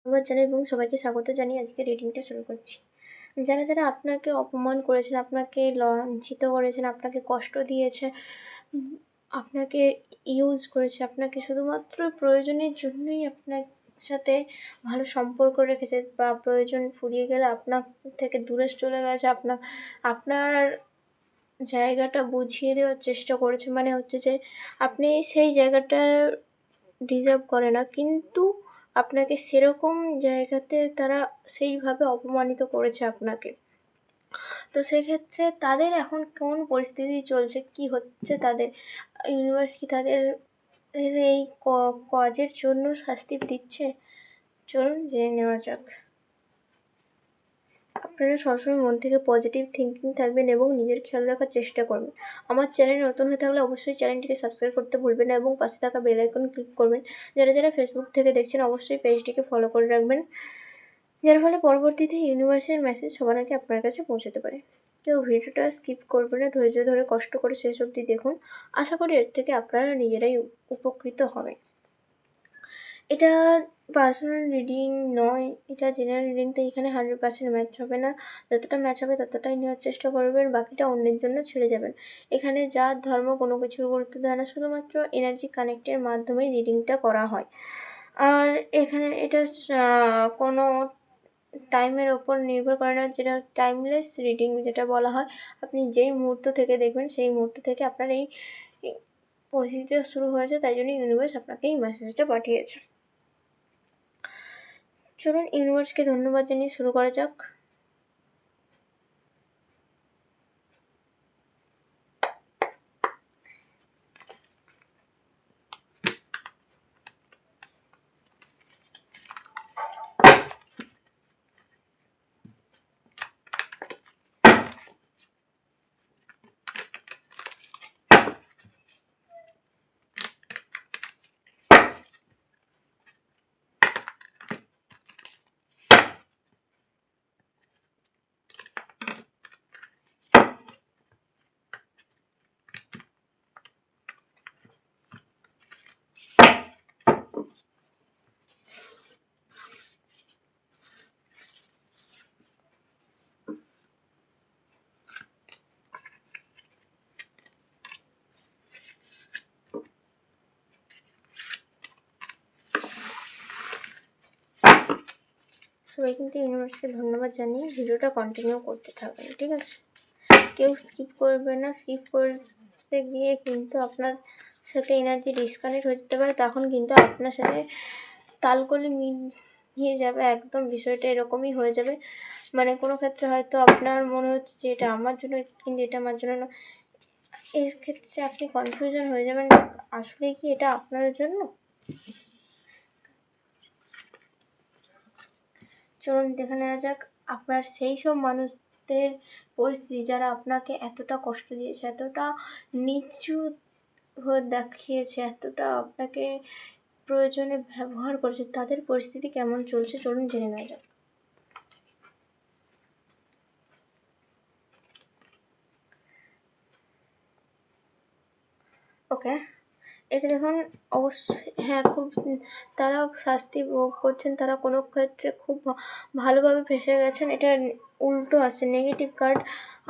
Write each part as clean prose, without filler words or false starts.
ধন্যবাদ জানাই এবং সবাইকে স্বাগত জানিয়ে আজকে রিডিংটা শুরু করছি। যারা যারা আপনাকে অপমান করেছেন, আপনাকে লাঞ্ছিত করেছেন, আপনাকে কষ্ট দিয়েছে, উম, আপনাকে ইউজ করেছে, আপনাকে শুধুমাত্র প্রয়োজনের জন্যই আপনার সাথে ভালো সম্পর্ক রেখেছে বা প্রয়োজন ফুরিয়ে গেলে আপনার থেকে দূরে চলে গেছে, আপনার জায়গাটা বুঝিয়ে দেওয়ার চেষ্টা করেছে, মানে হচ্ছে যে আপনি সেই জায়গাটা ডিজার্ভ করে না, কিন্তু আপনাকে সেরকম জায়গাতে তারা সেইভাবে অপমানিত করেছে আপনাকে। তো সেক্ষেত্রে তাদের এখন কোন পরিস্থিতি চলছে, কি হচ্ছে তাদের, ইউনিভার্স কি তাদের এই কাজের জন্য শাস্তি দিচ্ছে, চলুন জেনে নেওয়া যাক। আপনারা সবসময় মন থেকে পজিটিভ থিঙ্কিং থাকবেন এবং নিজের খেয়াল রাখার চেষ্টা করবেন। আমার চ্যানেল নতুন হয়ে থাকলে অবশ্যই চ্যানেলটিকে সাবস্ক্রাইব করতে ভুলবেন না এবং পাশে থাকা বেল আইকন ক্লিক করবেন। যারা যারা ফেসবুক থেকে দেখছেন অবশ্যই পেজটিকে ফলো করে রাখবেন, যার ফলে পরবর্তীতে ইউনিভার্সের মেসেজ সবার আগে আপনার কাছে পৌঁছাতে পারে। কেউ ভিডিওটা স্কিপ করবেন না, ধৈর্য ধরে কষ্ট করে শেষ অবধি দেখুন। আশা করি এর থেকে আপনারা নিজেরাই উপকৃত হবেন। এটা পার্সোনাল রিডিং নয়, এটা জেনারেল রিডিং, তো এখানে 100% ম্যাচ হবে না। যতটা ম্যাচ হবে ততটাই নেওয়ার চেষ্টা করবেন, বাকিটা অন্যের জন্য ছেড়ে যাবেন। এখানে জাত ধর্ম কোনো কিছুর গুরুত্ব দেয় না, শুধুমাত্র এনার্জি কানেক্টের মাধ্যমেই রিডিংটা করা হয়। আর এখানে এটা কোনো টাইমের ওপর নির্ভর করে না, যেটা টাইমলেস রিডিং যেটা বলা হয়। আপনি যেই মুহূর্ত থেকে দেখবেন সেই মুহূর্ত থেকে আপনার এই পরিস্থিতিটা শুরু হয়েছে, তাই জন্য ইউনিভার্স আপনাকে এই মেসেজটা পাঠিয়েছে। চলুন ইউনিভার্সকে ধন্যবাদ জানিয়ে শুরু করা যাক। সবাই কিন্তু ইউনিভার্সকে ধন্যবাদ জানিয়ে ভিডিওটা কন্টিনিউ করতে থাকবেন, ঠিক আছে? কেউ স্কিপ করবে না, স্কিপ করতে গিয়ে কিন্তু আপনার সাথে এনার্জি ডিসকানেক্ট হয়ে যেতে পারে, তখন কিন্তু আপনার সাথে তালকলি মিলিয়ে যাবে, একদম বিষয়টা এরকমই হয়ে যাবে। মানে কোনো ক্ষেত্রে হয়তো আপনার মনে হচ্ছে যে এটা আমার জন্য, কিন্তু এটা আমার জন্য না। এর ক্ষেত্রে আপনি কনফিউশন হয়ে যাবেন, আসলে কি এটা আপনার জন্য। চলুন দেখে নেওয়া যাক আপনার সেই সব মানুষদের পরিস্থিতি যারা আপনাকে এতটা কষ্ট দিয়েছে, এতটা নিচু হয়ে দেখিয়েছে, এতটা আপনাকে প্রয়োজনে ব্যবহার করেছে, তাদের পরিস্থিতি কেমন চলছে চলুন জেনে নেওয়া যাক। ওকে, এটা দেখুন, অবশ্যই হ্যাঁ, খুব তারা শাস্তি ভোগ করছেন, তারা কোনো ক্ষেত্রে খুব ভালোভাবে ফেসে গেছেন। এটা উল্টো আসছে negative card,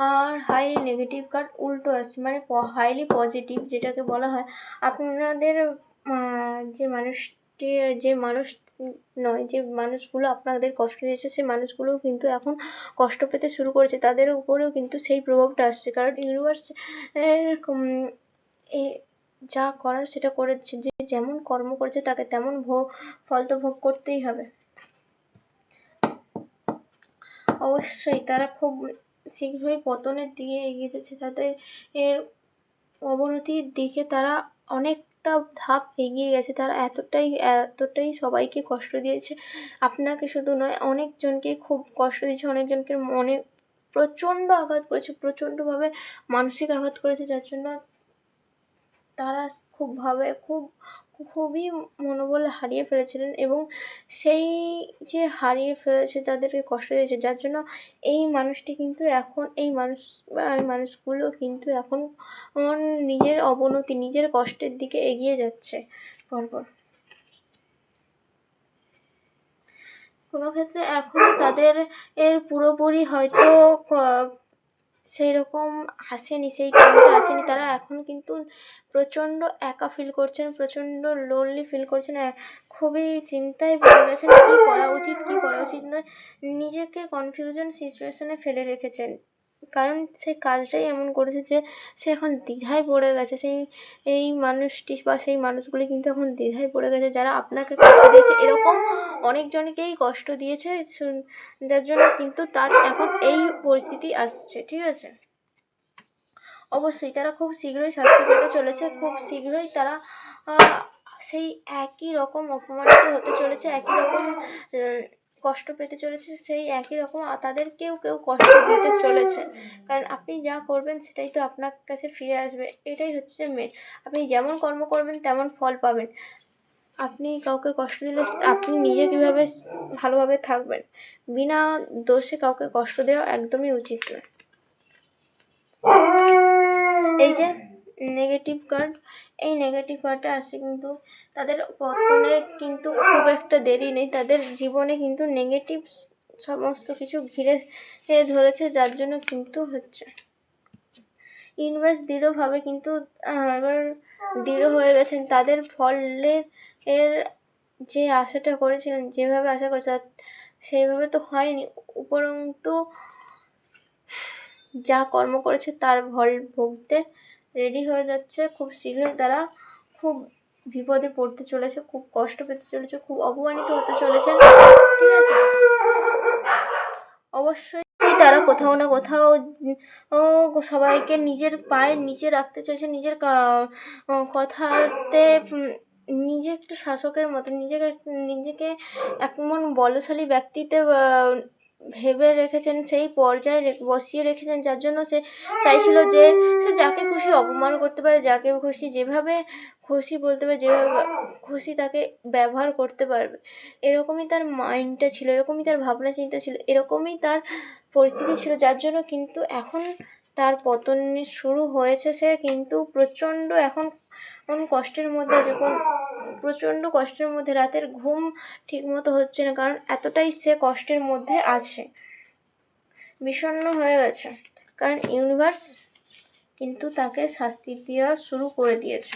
are highly negative card উল্টো আসছে, মানে হাইলি পজিটিভ যেটাকে বলা হয়। আপনাদের যে মানুষটি, যে মানুষ নয়, যে মানুষগুলো আপনাদের কষ্ট দিয়েছে, সেই মানুষগুলোও কিন্তু এখন কষ্ট পেতে শুরু করেছে, তাদের উপরেও কিন্তু সেই প্রভাবটা আসছে, কারণ ইউনিভার্স এর যা করার সেটা করেছে, যে যেমন কর্ম করেছে তাকে তেমন ফল তো ভোগ করতেই হবে। অবশ্যই তারা খুব শীঘ্রই পতনের দিকে এগিয়ে যাচ্ছে, তাদের এর অবনতির দিকে তারা অনেকটা ধাপ এগিয়ে গেছে। তারা এতটাই সবাইকে কষ্ট দিয়েছে, আপনাকে শুধু নয়, অনেকজনকে খুব কষ্ট দিয়েছে, অনেকজনকে মনে প্রচণ্ড আঘাত করেছে, প্রচণ্ডভাবে মানসিক আঘাত করেছে, যার জন্য তারা খুবই মনোবল হারিয়ে ফেলেছিলেন, এবং সেই যে হারিয়ে ফেলেছে তাদেরকে কষ্ট দিয়েছে, যার জন্য এই মানুষটি কিন্তু এখন এই মানুষগুলো কিন্তু এখন নিজের অবনতি, নিজের কষ্টের দিকে এগিয়ে যাচ্ছে পরপর। কোনো ক্ষেত্রে এখনও তাদের পুরোপুরি হয়তো সেই রকম আসেনি, সেই টাইমটা আসেনি। তারা এখন কিন্তু প্রচণ্ড একা ফিল করছেন, প্রচণ্ড লোনলি ফিল করছেন, খুবই চিন্তায় পড়ে গেছেন কী করা উচিত কী করা উচিত নয়। নিজেকে কনফিউশন সিচুয়েশনে ফেলে রেখেছেন, কারণ সে কাজটাই এমন করেছে যে সে এখন দ্বিধায় পড়ে গেছে। এই মানুষটি বা সেই মানুষগুলি কিন্তু এখন দ্বিধায় পড়ে গেছে, যারা আপনাকে কষ্ট দিয়েছে। এরকম অনেকজনকেই কষ্ট দিয়েছে, যার জন্য কিন্তু তার এখন এই পরিস্থিতি আসছে। ঠিক আছে, অবশ্যই তারা খুব শীঘ্রই শাস্তি পেতে চলেছে, খুব শীঘ্রই তারা সেই একই রকম অপমানিত হতে চলেছে, একই রকম কষ্ট পেতে চলেছে, সেই একই রকম তাদেরকেও কেউ কষ্ট দিতে চলেছে। কারণ আপনি যা করবেন সেটাই তো আপনার কাছে ফিরে আসবে, এটাই হচ্ছে মেন। আপনি যেমন কর্ম করবেন তেমন ফল পাবেন। আপনি কাউকে কষ্ট দিলে আপনি নিজে কীভাবে ভালোভাবে থাকবেন? বিনা দোষে কাউকে কষ্ট দেওয়া একদমই উচিত নয়। এই যে নেগেটিভ কার্ড, এই নেগেটিভ কার্ডটা আসছে কিন্তু তাদের পতনে কিন্তু খুব একটা দেরি নেই। তাদের জীবনে কিন্তু নেগেটিভ সমস্ত কিছু ঘিরে ধরেছে, যার জন্য কিন্তু হচ্ছে ইউনিভার্স দৃঢ়ভাবে কিন্তু এবার দৃঢ় হয়ে গেছেন। তাদের ফলের যে আশাটা করেছিলেন, যেভাবে আশা করেছে সেইভাবে তো হয়নি, উপরন্তু যা কর্ম করেছে তার ফল ভুগতে রেডি হয়ে যাচ্ছে। খুব শীঘ্রই তারা খুব বিপদে পড়তে চলেছে, খুব কষ্ট পেতে চলেছে, খুব অপমানিত হতে চলেছে। ঠিক আছে, অবশ্যই তারা কোথাও না কোথাও সবাইকে নিজের পায়ের নিচে রাখতে চাইছে, নিজের কথাতে নিজে একটা শাসকের মতো নিজেকে এমন বলশালী ব্যক্তিতে ভেবে রেখেছেন, সেই পর্যায়ে বসিয়ে রেখেছেন, যার জন্য সে চাইছিল যে সে যাকে খুশি অপমান করতে পারে, যাকে খুশি যেভাবে খুশি বলতে পারে, যেভাবে খুশি তাকে ব্যবহার করতে পারবে। এরকমই তার মাইন্ডটা ছিল, এরকমই তার ভাবনা চিন্তা ছিল, এরকমই তার পরিস্থিতি ছিল, যার জন্য কিন্তু এখন তার পতন শুরু হয়েছে। সে কিন্তু প্রচণ্ড এখন কষ্টের মধ্যে আছে, প্রচণ্ড কষ্টের মধ্যে, রাতের ঘুম ঠিকমতো হচ্ছে না, কারণ এতটাই সে কষ্টের মধ্যে আছে, বিষণ্ণ হয়ে গেছে। কারণ ইউনিভার্স কিন্তু তাকে শাস্তি দেওয়া শুরু করে দিয়েছে।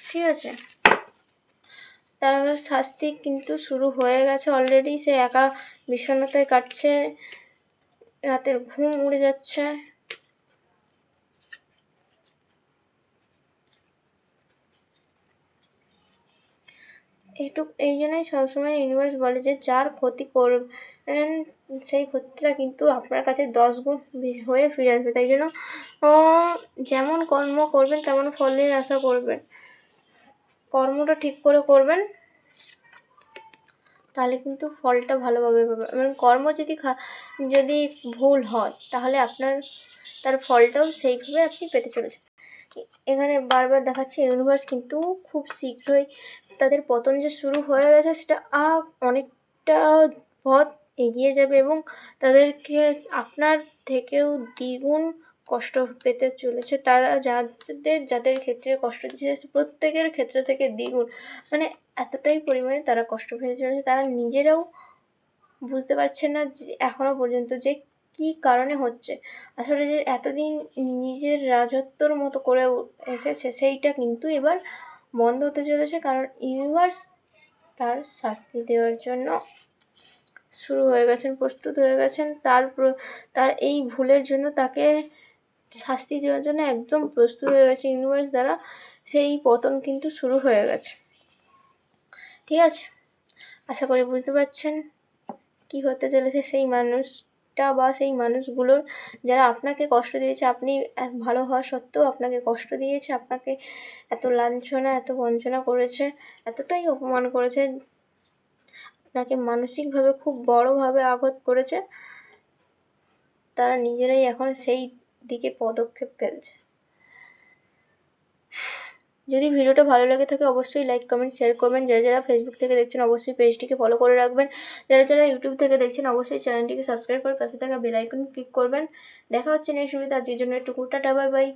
ঠিক আছে, তার শাস্তি কিন্তু শুরু হয়ে গেছে অলরেডি। সে একা বিষণ্ণতায় কাটছে, রাতের ঘুম উড়ে যাচ্ছে। এই জন্যই সবসময় ইউনিভার্স বলে যে যার ক্ষতি করবেন সেই ক্ষতিটা কিন্তু আপনার কাছে 10 গুণ হয়ে ফিরে আসবে। তাই জন্য যেমন কর্ম করবেন তেমন ফলের আশা করবেন। কর্মটা ঠিক করে করবেন, তাহলে কিন্তু ফলটা ভালোভাবে পাবেন। এবং কর্ম যদি ভুল হয় তাহলে তার ফলটাও সেইভাবে আপনি পেতে চলেছেন। এখানে বারবার দেখাচ্ছে ইউনিভার্স কিন্তু খুব শীঘ্রই তাদের পতন যে শুরু হয়ে গেছে সেটা অনেকটা পথ এগিয়ে যাবে, এবং তাদেরকে আপনার থেকেও দ্বিগুণ কষ্ট পেতে চলেছে। তারা যাদের ক্ষেত্রে কষ্ট দিচ্ছে প্রত্যেকের ক্ষেত্র থেকে দ্বিগুণ, মানে এতটাই পরিমাণে তারা কষ্ট পেতে চলেছে। তারা নিজেরাও বুঝতে পারছে না যে এখনও পর্যন্ত যে কী কারণে হচ্ছে। আসলে যে এতদিন নিজের রাজত্বর মতো করে এসেছে সেইটা কিন্তু এবার বন্ধ হতে চলেছে, কারণ ইউনিভার্স তার শাস্তি দেওয়ার জন্য শুরু হয়ে গেছেন, প্রস্তুত হয়ে গেছেন। তার এই ভুলের জন্য তাকে শাস্তি দেওয়ার জন্য একদম প্রস্তুত হয়ে গেছে ইউনিভার্স দ্বারা। সেই পতন কিন্তু শুরু হয়ে গেছে। ঠিক আছে, আশা করি বুঝতে পারছেন কি হতে চলেছে। সেই মানুষটা বা সেই মানুষগুলোর যারা আপনাকে কষ্ট দিয়েছে, আপনি ভালো হওয়া সত্ত্বেও আপনাকে কষ্ট দিয়েছে, আপনাকে এত লাঞ্ছনা এত বঞ্চনা করেছে, এতটাই অপমান করেছে, আপনাকে মানসিকভাবে খুব বড়োভাবে আঘাত করেছে, তারা নিজেরাই এখন সেই দিকে পদক্ষেপ ফেলছে। যদি ভিডিওটা ভালো লেগে থাকে অবশ্যই লাইক কমেন্ট শেয়ার করবেন। যারা ফেসবুক থেকে দেখছেন অবশ্যই পেজটিকে ফলো করে রাখবেন। যারা ইউটিউব থেকে দেখছেন অবশ্যই চ্যানেলটিকে সাবস্ক্রাইব করে পাশে থাকা বেল আইকন ক্লিক করবেন। দেখা হচ্ছে নেক্সট ভিডিওতে। আজকের জন্য একটু টাটা, বাই বাই।